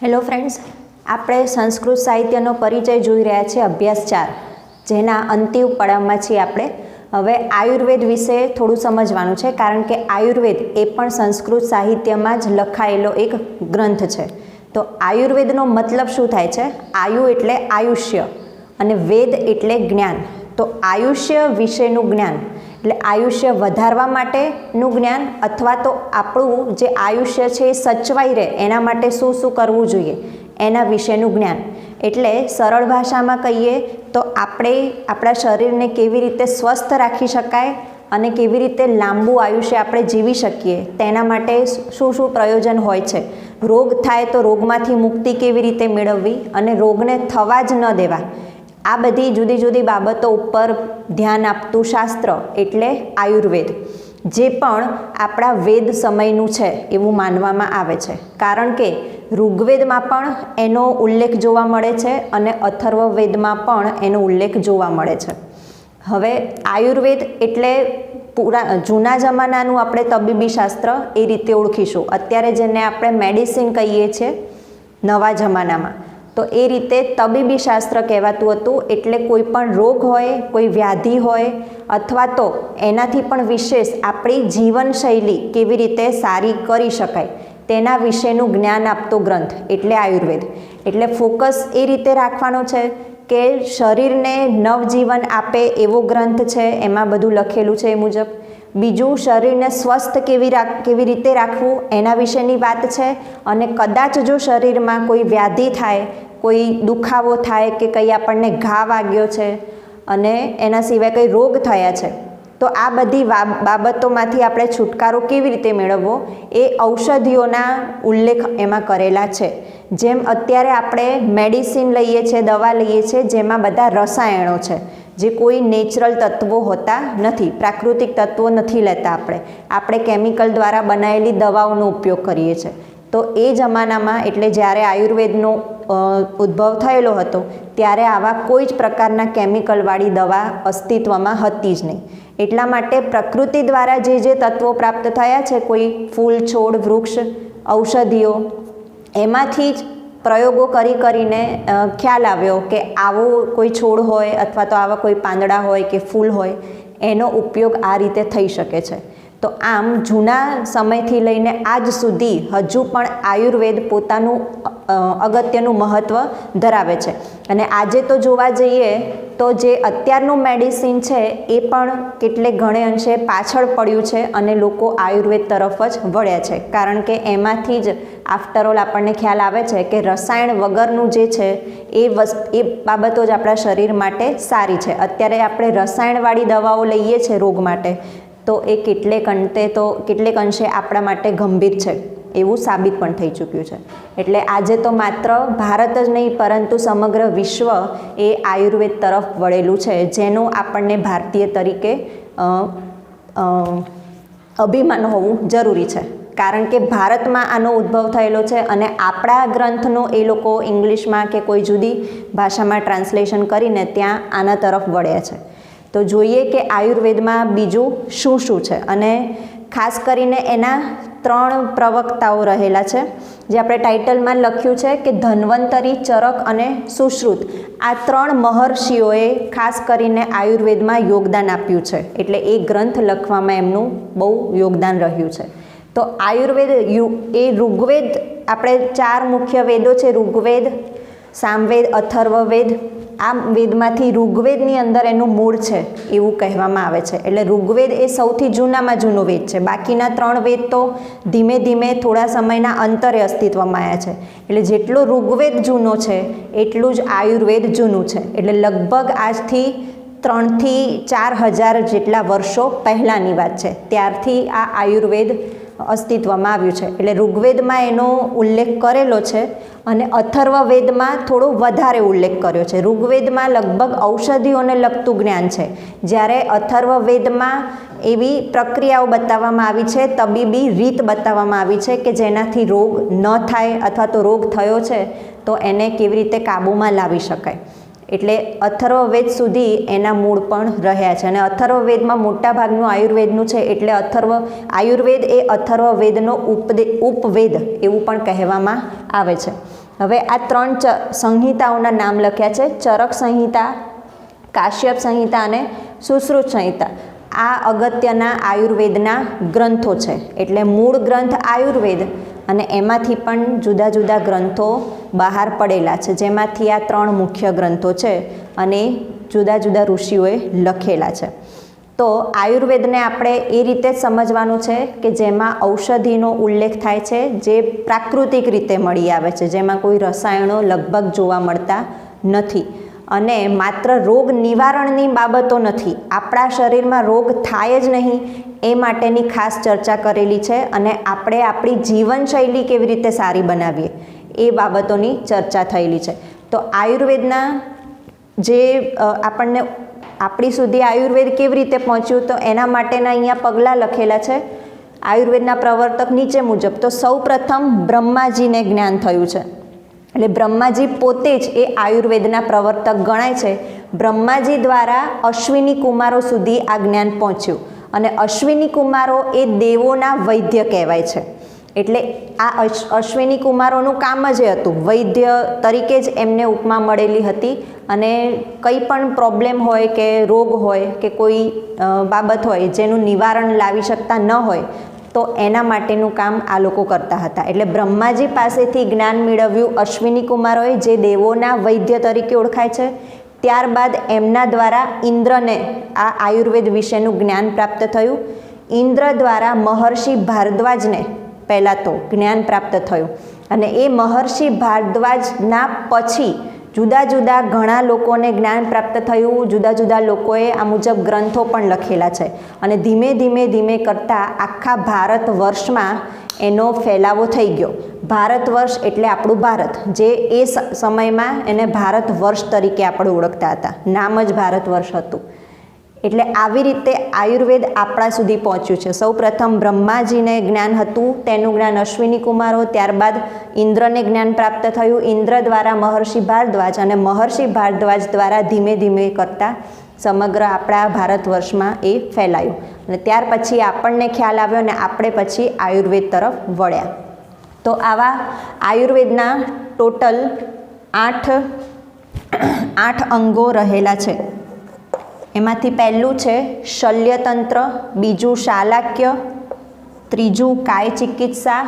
Hello friends, આપણે સંસ્કૃત સાહિત્યનો પરિચય જોઈ રહ્યા છીએ અભ્યાસ 4, જેના અંતિમ પડાવમાં છીએ આપણે. હવે આયુર્વેદ વિશે થોડું સમજવાનું છે, કારણ કે આયુર્વેદ એ પણ સંસ્કૃત સાહિત્યમાં જ લખાયેલો એક ગ્રંથ છે. તો આયુર્વેદનો મતલબ શું થાય છે? આયુ એટલે આયુષ્ય અને વેદ એટલે જ્ઞાન. તો આયુષ્ય વિશેનું જ્ઞાન એટલે આયુષ્ય વધારવા માટેનું જ્ઞાન, અથવા તો આપણું જે આયુષ્ય છે એ સચવાઈ રહે એના માટે શું શું કરવું જોઈએ એના વિશેનું જ્ઞાન. એટલે સરળ ભાષામાં કહીએ તો આપણે આપણા શરીરને કેવી રીતે સ્વસ્થ રાખી શકાય અને કેવી રીતે લાંબુ આયુષ્ય આપણે જીવી શકીએ તેના માટે શું શું પ્રયોજન હોય છે. રોગ થાય તો રોગમાંથી મુક્તિ કેવી રીતે મેળવવી અને રોગને થવા જ ન દેવા, આ બધી જુદી જુદી બાબતો ઉપર ધ્યાન આપતું શાસ્ત્ર એટલે આયુર્વેદ, જે પણ આપણા વેદ સમયનું છે એવું માનવામાં આવે છે. કારણ કે ઋગ્વેદમાં પણ એનો ઉલ્લેખ જોવા મળે છે અને અથર્વવેદમાં પણ એનો ઉલ્લેખ જોવા મળે છે. હવે આયુર્વેદ એટલે જૂના જમાનાનું આપણે તબીબી શાસ્ત્ર એ રીતે ઓળખીશું. અત્યારે જેને આપણે મેડિસિન કહીએ છીએ નવા જમાનામાં, તો એ રીતે તબીબી શાસ્ત્ર કહેવાતું હતું. એટલે કોઈ પણ રોગ હોય, કોઈ વ્યાધિ હોય, અથવા તો એનાથી પણ વિશેષ આપણી જીવનશૈલી કેવી રીતે સારી કરી શકાય તેના વિશેનું જ્ઞાન આપતો ગ્રંથ એટલે આયુર્વેદ. એટલે ફોકસ એ રીતે રાખવાનો છે કે શરીરને નવજીવન આપે એવો ગ્રંથ છે, એમાં બધું લખેલું છે એ મુજબ. બીજું, શરીરને સ્વસ્થ કેવી રીતે રાખવું એના વિશેની વાત છે. અને કદાચ જો શરીરમાં કોઈ વ્યાધિ થાય, કોઈ દુખાવો થાય કે કંઈ આપણને ઘા વાગ્યો છે અને એના સિવાય કંઈ રોગ થયા છે, તો આ બધી બાબતોમાંથી આપણે છુટકારો કેવી રીતે મેળવવો એ ઔષધિઓના ઉલ્લેખ એમાં કરેલા છે. જેમ અત્યારે આપણે મેડિસિન લઈએ છીએ, દવા લઈએ છીએ, જેમાં બધા રસાયણો છે, જે કોઈ નેચરલ તત્વો હોતા નથી, પ્રાકૃતિક તત્વો નથી લેતા. આપણે કેમિકલ દ્વારા બનાવેલી દવાઓનો ઉપયોગ કરીએ છીએ. તો એ જમાનામાં એટલે જ્યારે આયુર્વેદનો ઉદ્ભવ થયેલો હતો ત્યારે આવા કોઈ જ પ્રકારના કેમિકલવાળી દવા અસ્તિત્વમાં હતી જ નહીં. એટલા માટે પ્રકૃતિ દ્વારા જે તત્વો પ્રાપ્ત થયા છે, કોઈ ફૂલ, છોડ, વૃક્ષ, ઔષધિઓ, એમાંથી જ પ્રયોગો કરીને ખ્યાલ આવ્યો કે આવો કોઈ છોડ હોય અથવા તો આવા કોઈ પાંદડા હોય કે ફૂલ હોય, એનો ઉપયોગ આ રીતે થઈ શકે છે. તો આમ જૂના સમયથી લઈને આજ સુધી હજુ પણ આયુર્વેદ પોતાનું અગત્યનું મહત્ત્વ ધરાવે છે. અને આજે તો જોવા જઈએ તો જે અત્યારનું મેડિસિન છે એ પણ કેટલે ઘણે અંશે પાછળ પડ્યું છે અને લોકો આયુર્વેદ તરફ જ વળ્યા છે. કારણ કે એમાંથી જ આફ્ટરઓલ આપણને ખ્યાલ આવે છે કે રસાયણ વગરનું જે છે એ બાબતો જ આપણા શરીર માટે સારી છે. અત્યારે આપણે રસાયણવાળી દવાઓ લઈએ છીએ રોગ માટે, તો એ કેટલેક અંશે આપણા માટે ગંભીર છે એવું સાબિત પણ થઈ ચૂક્યું છે. એટલે આજે તો માત્ર ભારત જ નહીં પરંતુ સમગ્ર વિશ્વ એ આયુર્વેદ તરફ વળેલું છે, જેનું આપણને ભારતીય તરીકે અભિમાન હોવું જરૂરી છે. કારણ કે ભારતમાં આનો ઉદ્ભવ થયેલો છે અને આપણા ગ્રંથનો એ લોકો ઇંગ્લિશમાં કે કોઈ જુદી ભાષામાં ટ્રાન્સલેશન કરીને ત્યાં આના તરફ વળ્યા છે. તો જોઈએ કે આયુર્વેદમાં બીજું શું શું છે. અને ખાસ કરીને એના 3 પ્રવક્તાઓ રહેલા છે, જે આપણે ટાઇટલમાં લખ્યું છે કે ધન્વંતરી, ચરક અને સુશ્રુત. આ 3 મહર્ષિઓએ ખાસ કરીને આયુર્વેદમાં યોગદાન આપ્યું છે. એટલે એ ગ્રંથ લખવામાં એમનું બહુ યોગદાન રહ્યું છે. તો આયુર્વેદ એ ઋગ્વેદ, આપણે 4 મુખ્ય વેદો છે, ઋગ્વેદ, સામવેદ, અથર્વવેદ. આ વેદમાંથી ઋગ્વેદની અંદર એનું મૂળ છે એવું કહેવામાં આવે છે. એટલે ઋગ્વેદ એ સૌથી જૂનામાં જૂનો વેદ છે. બાકીના 3 વેદ તો ધીમે ધીમે થોડા સમયના અંતરે અસ્તિત્વમાં આવ્યા છે. એટલે જેટલો ઋગ્વેદ જૂનો છે એટલું જ આયુર્વેદ જૂનું છે. એટલે લગભગ આજથી 3 થી 4 હજાર જેટલા વર્ષો પહેલાંની વાત છે, ત્યારથી આ આયુર્વેદ અસ્તિત્વમાં આવ્યું છે. એટલે ઋગ્વેદમાં એનો ઉલ્લેખ કરેલો છે અને અથર્વવેદમાં થોડો વધારે ઉલ્લેખ કર્યો છે. ઋગ્વેદમાં લગભગ ઔષધિઓને લગતું જ્ઞાન છે, જ્યારે અથર્વવેદમાં એવી પ્રક્રિયાઓ બતાવવામાં આવી છે, તબીબી રીત બતાવવામાં આવી છે કે જેનાથી રોગ ન થાય, અથવા તો રોગ થયો છે તો એને કેવી રીતે કાબૂમાં લાવી શકાય. એટલે અથર્વવેદ સુધી એના મૂળ પણ રહ્યા છે. અને અથર્વવેદમાં મોટાભાગનું આયુર્વેદનું છે. એટલે આયુર્વેદ એ અથર્વવેદનો ઉપવેદ એવું પણ કહેવામાં આવે છે. હવે આ 3 સંહિતાઓના નામ લખ્યા છે, ચરક સંહિતા, કાશ્યપ સંહિતા અને સુશ્રુત સંહિતા. આ અગત્યના આયુર્વેદના ગ્રંથો છે. એટલે મૂળ ગ્રંથ આયુર્વેદ અને એમાંથી પણ જુદા જુદા ગ્રંથો બહાર પડેલા છે, જેમાંથી આ 3 મુખ્ય ગ્રંથો છે અને જુદા જુદા ઋષિઓએ લખેલા છે. તો આયુર્વેદને આપણે એ રીતે જ સમજવાનું છે કે જેમાં ઔષધિનો ઉલ્લેખ થાય છે, જે પ્રાકૃતિક રીતે મળી આવે છે, જેમાં કોઈ રસાયણો લગભગ જોવા મળતા નથી અને માત્ર રોગ નિવારણની બાબતો નથી, આપણા શરીરમાં રોગ થાય જ નહીં એ માટેની ખાસ ચર્ચા કરેલી છે અને આપણે આપણી જીવનશૈલી કેવી રીતે સારી બનાવીએ એ બાબતોની ચર્ચા થયેલી છે. તો આયુર્વેદના જે આપણને આપણી સુધી આયુર્વેદ કેવી રીતે પહોંચ્યું, તો એના માટેના અહીંયા પગલાં લખેલા છે. આયુર્વેદના પ્રવર્તક નીચે મુજબ. તો સૌપ્રથમ બ્રહ્માજીને જ્ઞાન થયું છે. એટલે બ્રહ્માજી પોતે જ એ આયુર્વેદના પ્રવર્તક ગણાય છે. બ્રહ્માજી દ્વારા અશ્વિની કુમારો સુધી આ જ્ઞાન પહોંચ્યું અને અશ્વિની કુમારો એ દેવોના વૈદ્ય કહેવાય છે. એટલે આ અશ્વિની કુમારોનું કામ જ એ હતું, વૈદ્ય તરીકે જ એમને ઉપમા મળેલી હતી અને કંઈ પણ પ્રોબ્લેમ હોય કે રોગ હોય કે કોઈ બાબત હોય જેનું નિવારણ લાવી શકતા ન હોય તો એના માટેનું કામ આ લોકો કરતા હતા. એટલે બ્રહ્માજી પાસેથી જ્ઞાન મેળવ્યું અશ્વિની કુમારોએ, જે દેવોના વૈદ્ય તરીકે ઓળખાય છે. ત્યારબાદ એમના દ્વારા ઇન્દ્રને આ આયુર્વેદ વિશેનું જ્ઞાન પ્રાપ્ત થયું. ઇન્દ્ર દ્વારા મહર્ષિ ભારદ્વાજને પહેલાં તો જ્ઞાન પ્રાપ્ત થયું અને એ મહર્ષિ ભારદ્વાજના પછી જુદા જુદા ઘણા લોકોને જ્ઞાન પ્રાપ્ત થયું. જુદા જુદા લોકોએ આ મુજબ ગ્રંથો પણ લખેલા છે અને ધીમે ધીમે ધીમે કરતાં આખા ભારત વર્ષમાં એનો ફેલાવો થઈ ગયો. ભારત વર્ષ એટલે આપણું ભારત, જે એ સમયમાં એને ભારત વર્ષ તરીકે આપણે ઓળખતા હતા, નામ જ ભારત વર્ષ હતું. એટલે આવી રીતે આયુર્વેદ આપણા સુધી પહોંચ્યું છે. સૌ પ્રથમ બ્રહ્માજીને જ્ઞાન હતું, તેનું જ્ઞાન અશ્વિની કુમારો, ત્યારબાદ ઇન્દ્રને જ્ઞાન પ્રાપ્ત થયું, ઇન્દ્ર દ્વારા મહર્ષિ ભારદ્વાજ અને મહર્ષિ ભારદ્વાજ દ્વારા ધીમે ધીમે કરતાં સમગ્ર આપણા ભારત વર્ષમાં એ ફેલાયું અને ત્યાર પછી આપણને ખ્યાલ આવ્યો અને આપણે પછી આયુર્વેદ તરફ વળ્યા. તો આવા આયુર્વેદના ટોટલ 8 અંગો રહેલા છે. એમાંથી પહેલું છે શલ્યતંત્ર, બીજું શાલાક્ય, ત્રીજું કાય ચિકિત્સા,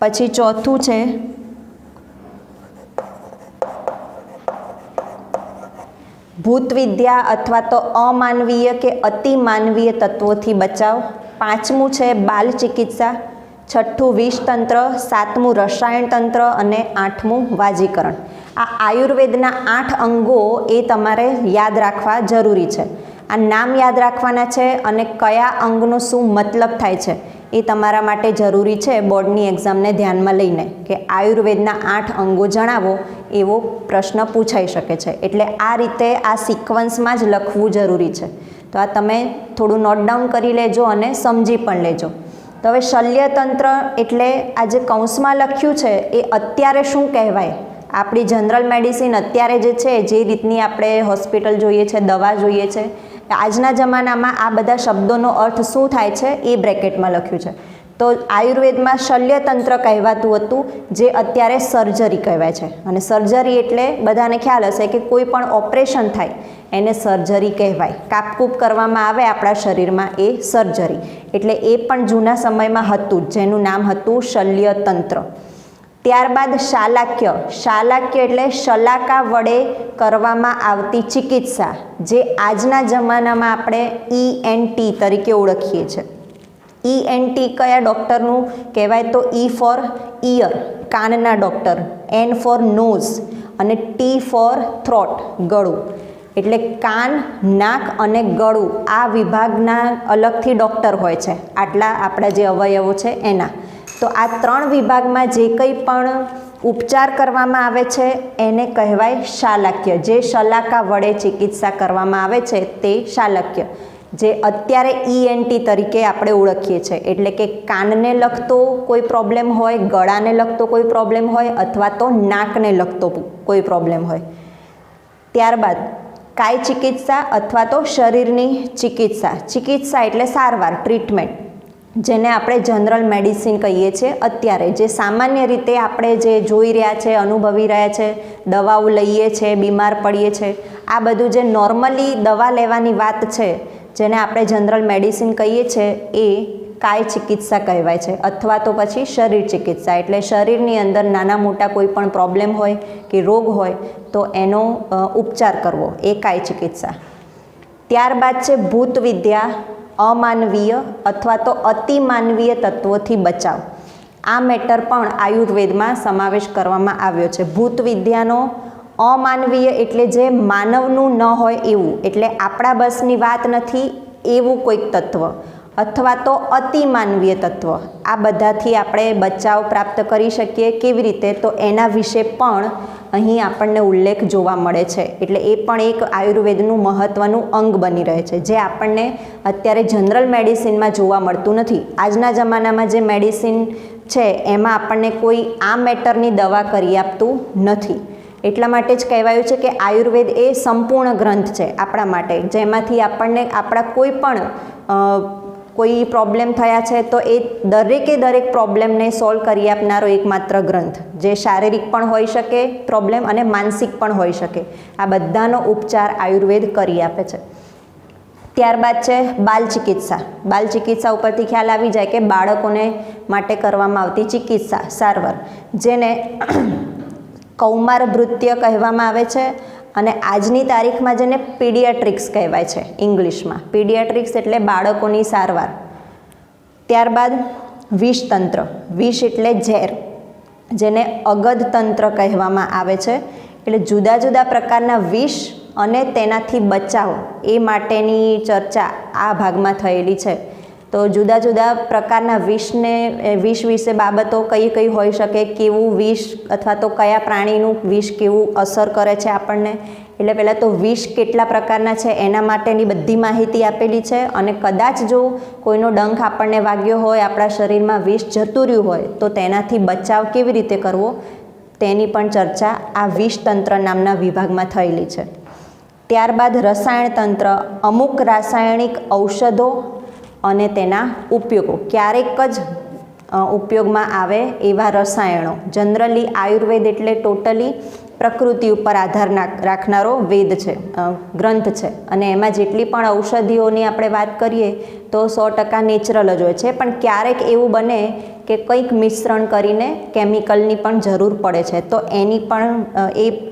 પછી ચોથું છે ભૂતવિદ્યા અથવા તો અમાનવીય કે અતિમાનવીય તત્વોથી બચાવ, પાંચમું છે બાલ ચિકિત્સા, છઠ્ઠું વિષતંત્ર, સાતમું રસાયણ તંત્ર અને આઠમું વાજીકરણ. આ આયુર્વેદના 8 અંગો એ તમારે યાદ રાખવા જરૂરી છે. આ નામ યાદ રાખવાના છે અને કયા અંગનો શું મતલબ થાય છે એ તમારા માટે જરૂરી છે બોર્ડની એક્ઝામને ધ્યાનમાં લઈને, કે આયુર્વેદના 8 અંગો જણાવો એવો પ્રશ્ન પૂછાઈ શકે છે. એટલે આ રીતે આ સિક્વન્સમાં જ લખવું જરૂરી છે. તો આ તમે થોડું નોટ ડાઉન કરી લેજો અને સમજી પણ લેજો. તો હવે શલ્યતંત્ર એટલે આ જે કૌંસમાં લખ્યું છે એ અત્યારે શું કહેવાય, આપણી જનરલ મેડિસિન અત્યારે જે છે, જે રીતની આપણે હોસ્પિટલ જોઈએ છે, દવા જોઈએ છે, આજના જમાનામાં આ બધા શબ્દોનો અર્થ શું થાય છે એ બ્રેકેટમાં લખ્યું છે. તો આયુર્વેદમાં શલ્યતંત્ર કહેવાતું હતું, જે અત્યારે સર્જરી કહેવાય છે. અને સર્જરી એટલે બધાને ખ્યાલ હશે કે કોઈ પણ ઓપરેશન થાય એને સર્જરી કહેવાય. કાપકૂપ કરવામાં આવે આપણા શરીરમાં એ સર્જરી. એટલે એ પણ જૂના સમયમાં હતું, જેનું નામ હતું શલ્યતંત્ર. ત્યારબાદ શાલાક્ય. શાલાક્ય એટલે શલાકા વડે કરવામાં આવતી ચિકિત્સા, જે આજના જમાનામાં આપણે ENT તરીકે ઓળખીએ છીએ. ENT કયા ડૉક્ટરનું કહેવાય, તો E ફોર ઇયર, કાનના ડૉક્ટર, N ફોર નોઝ અને T ફોર થ્રોટ, ગળું. એટલે કાન, નાક અને ગળું આ વિભાગના અલગથી ડૉક્ટર હોય છે, આટલા આપણા જે અવયવો છે એના. તો આ 3 વિભાગમાં જે કંઈ પણ ઉપચાર કરવામાં આવે છે એને કહેવાય શાલાક્ય. જે શલાકા વડે ચિકિત્સા કરવામાં આવે છે તે શાલાક્ય, જે અત્યારે ENT તરીકે આપણે ઓળખીએ છીએ. એટલે કે કાનને લગતો કોઈ પ્રોબ્લેમ હોય, ગળાને લગતો કોઈ પ્રોબ્લેમ હોય અથવા તો નાકને લગતો કોઈ પ્રોબ્લેમ હોય. ત્યારબાદ કાય ચિકિત્સા અથવા તો શરીરની ચિકિત્સા. ચિકિત્સા એટલે સારવાર, ટ્રીટમેન્ટ. જેને આપણે જનરલ મેડિસિન કહીએ છીએ અત્યારે, જે સામાન્ય રીતે આપણે જે જોઈ રહ્યા છે, અનુભવી રહ્યા છે, દવાઓ લઈએ છીએ, બીમાર પડીએ છીએ, આ બધું જે નોર્મલી દવા લેવાની વાત છે, જેને આપણે જનરલ મેડિસિન કહીએ છીએ, એ કાય ચિકિત્સા કહેવાય છે, અથવા તો પછી શરીર ચિકિત્સા. એટલે શરીરની અંદર નાના મોટા કોઈ પણ પ્રોબ્લેમ હોય કે રોગ હોય તો એનો ઉપચાર કરવો, એ કાય ચિકિત્સા. ત્યારબાદ છે ભૂત વિદ્યા, અમાનવીય અથવા તો અતિમાનવીય તત્વોથી બચાવ. આ મેટર પણ આયુર્વેદમાં સમાવેશ કરવામાં આવ્યો છે. ભૂત વિદ્યાનો અમાનવીય એટલે જે માનવનું ન હોય એવું, એટલે આપણા બસની વાત નથી એવું કોઈક તત્વ, અથવા તો અતિમાનવીય તત્વ. આ બધાથી આપણે બચાવ પ્રાપ્ત કરી શકીએ. કેવી રીતે? તો એના વિશે પણ અહીં આપણને ઉલ્લેખ જોવા મળે છે. એટલે એ પણ એક આયુર્વેદનું મહત્ત્વનું અંગ બની રહે છે, જે આપણને અત્યારે જનરલ મેડિસિનમાં જોવા મળતું નથી. આજના જમાનામાં જે મેડિસિન છે એમાં આપણને કોઈ આ મેટરની દવા કરી આપતું નથી. એટલા માટે જ કહેવાયું છે કે આયુર્વેદ એ સંપૂર્ણ ગ્રંથ છે આપણા માટે, જેમાંથી આપણને આપણા કોઈ પ્રોબ્લેમ થયા છે તો એ દરેક પ્રોબ્લેમને સોલ્વ કરી આપનારો એકમાત્ર ગ્રંથ, જે શારીરિક પણ હોઈ શકે પ્રોબ્લેમ અને માનસિક પણ હોઈ શકે. આ બધાનો ઉપચાર આયુર્વેદ કરી આપે છે. ત્યારબાદ છે બાલ ચિકિત્સા. બાલ ચિકિત્સા ઉપરથી ખ્યાલ આવી જાય કે બાળકોને માટે કરવામાં આવતી ચિકિત્સા, સારવાર, જેને કૌમાર ભૃત્ય કહેવામાં આવે છે, અને આજની તારીખમાં જેને પીડિયાટ્રિક્સ કહેવાય છે ઇંગ્લિશમાં. પીડિયાટ્રિક્સ એટલે બાળકોની સારવાર. ત્યારબાદ વિષતંત્ર. વિષ એટલે ઝેર, જેને અગધ તંત્ર કહેવામાં આવે છે. એટલે જુદા જુદા પ્રકારના વિષ અને તેનાથી બચાવ એ માટેની ચર્ચા આ ભાગમાં થયેલી છે. તો જુદા જુદા પ્રકારના વિષ વિશે બાબતો કઈ હોઈ શકે, કેવું વિષ અથવા તો કયા પ્રાણીનું વિષ કેવું અસર કરે છે આપણને. એટલે પહેલાં તો વિષ કેટલા પ્રકારના છે એના માટેની બધી માહિતી આપેલી છે, અને કદાચ જો કોઈનો ડંખ આપણને વાગ્યો હોય, આપણા શરીરમાં વિષ જતું રહ્યું હોય, તો તેનાથી બચાવ કેવી રીતે કરવો તેની પણ ચર્ચા આ વિષતંત્ર નામના વિભાગમાં થયેલી છે. ત્યારબાદ રસાયણ તંત્ર. અમુક રાસાયણિક ઔષધો અને તેના ઉપયોગો, ક્યારેક જ ઉપયોગમાં આવે એવા રસાયણો. જનરલી આયુર્વેદ એટલે ટોટલી પ્રકૃતિ ઉપર આધાર રાખનારો વેદ છે, ગ્રંથ છે, અને એમાં જેટલી પણ ઔષધિઓની આપણે વાત કરીએ તો 100% નેચરલ જ હોય છે. પણ ક્યારેક એવું બને કે કંઈક મિશ્રણ કરીને કેમિકલની પણ જરૂર પડે છે, તો એની પણ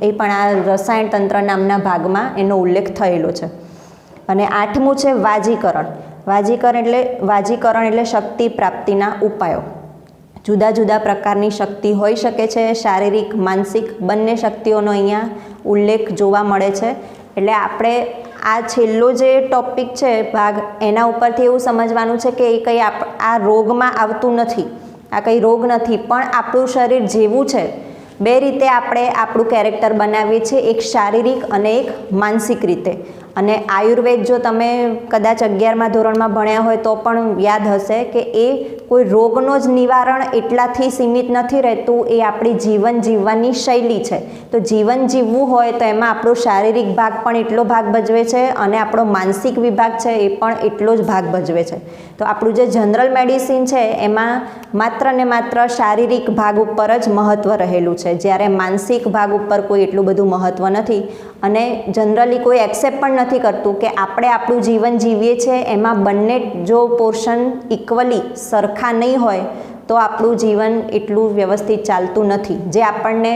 એ પણ આ રસાયણ તંત્ર નામના ભાગમાં એનો ઉલ્લેખ થયેલો છે. અને 8મું છે વાજીકરણ. વાજીકરણ એટલે શક્તિ પ્રાપ્તિના ઉપાયો. જુદા જુદા પ્રકારની શક્તિ હોઈ શકે છે, શારીરિક, માનસિક, બંને શક્તિઓનો અહીંયા ઉલ્લેખ જોવા મળે છે. એટલે આપણે આ છેલ્લો જે ટોપિક છે ભાગ, એના ઉપરથી એવું સમજવાનું છે કે એ કંઈ આ રોગમાં આવતું નથી, આ કંઈ રોગ નથી, પણ આપણું શરીર જેવું છે, બે રીતે આપણે આપણું કેરેક્ટર બનાવીએ છીએ, એક શારીરિક અને એક માનસિક રીતે. અને આયુર્વેદ જો તમે કદાચ 11મા ધોરણમાં ભણ્યા હોય તો પણ યાદ હશે કે એ કોઈ રોગનો જ નિવારણ એટલાથી સીમિત નથી રહેતું, એ આપણી જીવન જીવવાની શૈલી છે. તો જીવન જીવવું હોય તો એમાં આપણો શારીરિક ભાગ પણ એટલો ભાગ ભજવે છે, અને આપણો માનસિક વિભાગ છે એ પણ એટલો જ ભાગ ભજવે છે. તો આપણું જે જનરલ મેડિસિન છે એમાં માત્ર ને માત્ર શારીરિક ભાગ ઉપર જ મહત્ત્વ રહેલું છે, જ્યારે માનસિક ભાગ ઉપર કોઈ એટલું બધું મહત્ત્વ નથી. અને જનરલી કોઈ એક્સેપ્ટ પણ નથી કરતું કે આપણે આપણું જીવન જીવીએ છીએ, એમાં બંને જો પોર્શન ઇક્વલી સરખા નહીં હોય તો આપણું જીવન એટલું વ્યવસ્થિત ચાલતું નથી. જે આપણને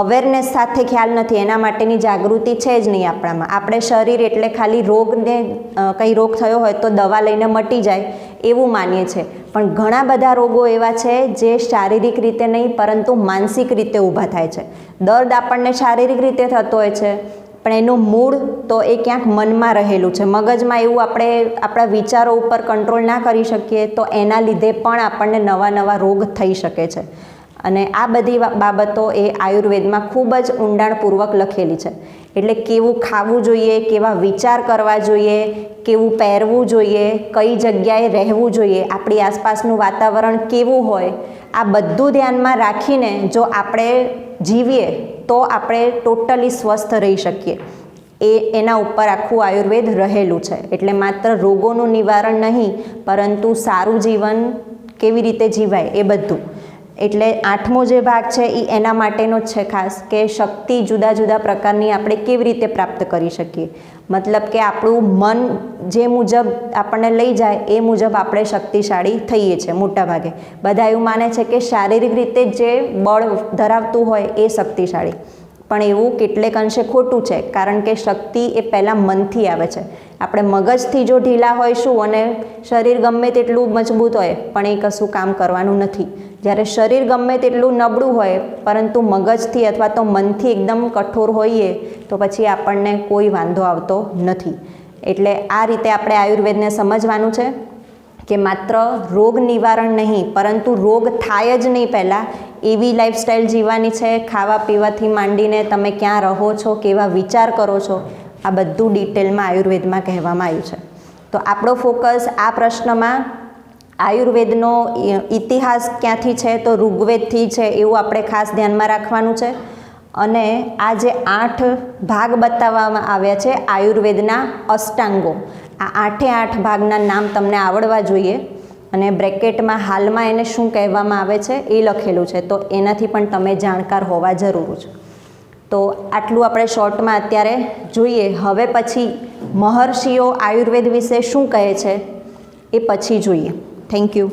અવેરનેસ સાથે ખ્યાલ નથી, એના માટેની જાગૃતિ છે જ નહીં આપણામાં. આપણે શરીર એટલે ખાલી રોગને કંઈ રોગ થયો હોય તો દવા લઈને મટી જાય એવું માનીએ છીએ, પણ ઘણા બધા રોગો એવા છે જે શારીરિક રીતે નહીં પરંતુ માનસિક રીતે ઊભા થાય છે. દર્દ આપણને શારીરિક રીતે થતો હોય છે, પણ એનું મૂળ તો એ ક્યાંક મનમાં રહેલું છે, મગજમાં. એવું આપણે આપણા વિચારો ઉપર કંટ્રોલ ના કરી શકીએ તો એના લીધે પણ આપણને નવા રોગ થઈ શકે છે. અને આ બધી બાબતો એ આયુર્વેદમાં ખૂબ જ ઊંડાણપૂર્વક લખેલી છે. એટલે કેવું ખાવું જોઈએ, કેવા વિચાર કરવા જોઈએ, કેવું પહેરવું જોઈએ, કઈ જગ્યાએ રહેવું જોઈએ, આપણી આસપાસનું વાતાવરણ કેવું હોય, આ બધું ધ્યાનમાં રાખીને જો આપણે જીવીએ તો આપણે ટોટલી સ્વસ્થ રહી શકીએ. એના ઉપર આખું આયુર્વેદ રહેલું છે. એટલે માત્ર રોગોનું નિવારણ નહીં, પરંતુ સારું જીવન કેવી રીતે જીવાય એ બધું. એટલે 8મો જે ભાગ છે એ એના માટેનો જ છે ખાસ, કે શક્તિ જુદા જુદા પ્રકારની આપણે કેવી રીતે પ્રાપ્ત કરી શકીએ. મતલબ કે આપણું મન જે મુજબ આપણને લઈ જાય એ મુજબ આપણે શક્તિશાળી થઈએ છીએ. મોટા ભાગે બધા એવું માને છે કે શારીરિક રીતે જે બળ ધરાવતું હોય એ શક્તિશાળી, પણ એવું કેટલેક અંશે ખોટું છે. કારણ કે શક્તિ એ પહેલાં મનથી આવે છે. આપણે મગજથી જો ઢીલા હોઈશું અને શરીર ગમે તેટલું મજબૂત હોય પણ એ કશું કામ કરવાનું નથી. જ્યારે શરીર ગમે તેટલું નબળું હોય પરંતુ મગજથી અથવા તો મનથી એકદમ કઠોર હોઈએ તો પછી આપણને કોઈ વાંધો આવતો નથી. એટલે આ રીતે આપણે આયુર્વેદને સમજવાનું છે કે માત્ર રોગ નિવારણ નહીં, પરંતુ રોગ થાય જ નહીં પહેલાં એવી લાઈફસ્ટાઈલ જીવવાની છે. ખાવા પીવાથી માંડીને તમે ક્યાં રહો છો, કેવા વિચાર કરો છો, આ બધું ડિટેલમાં આયુર્વેદમાં કહેવામાં આવ્યું છે. તો આપણો ફોકસ આ પ્રશ્નમાં આયુર્વેદનો ઇતિહાસ ક્યાંથી છે તો ઋગ્વેદથી છે એવું આપણે ખાસ ધ્યાનમાં રાખવાનું છે. અને આ જે 8 ભાગ બતાવવામાં આવ્યા છે આયુર્વેદના અષ્ટાંગો, આ 8 ભાગના નામ તમને આવડવા જોઈએ. અને બ્રેકેટમાં હાલમાં એને શું કહેવામાં આવે છે એ લખેલું છે, તો એનાથી પણ તમે જાણકાર હોવા જરૂર છે. તો આટલું આપણે શોર્ટમાં અત્યારે જોઈએ. હવે પછી મહર્ષિઓ આયુર્વેદ વિશે શું કહે છે એ પછી જોઈએ. Thank you.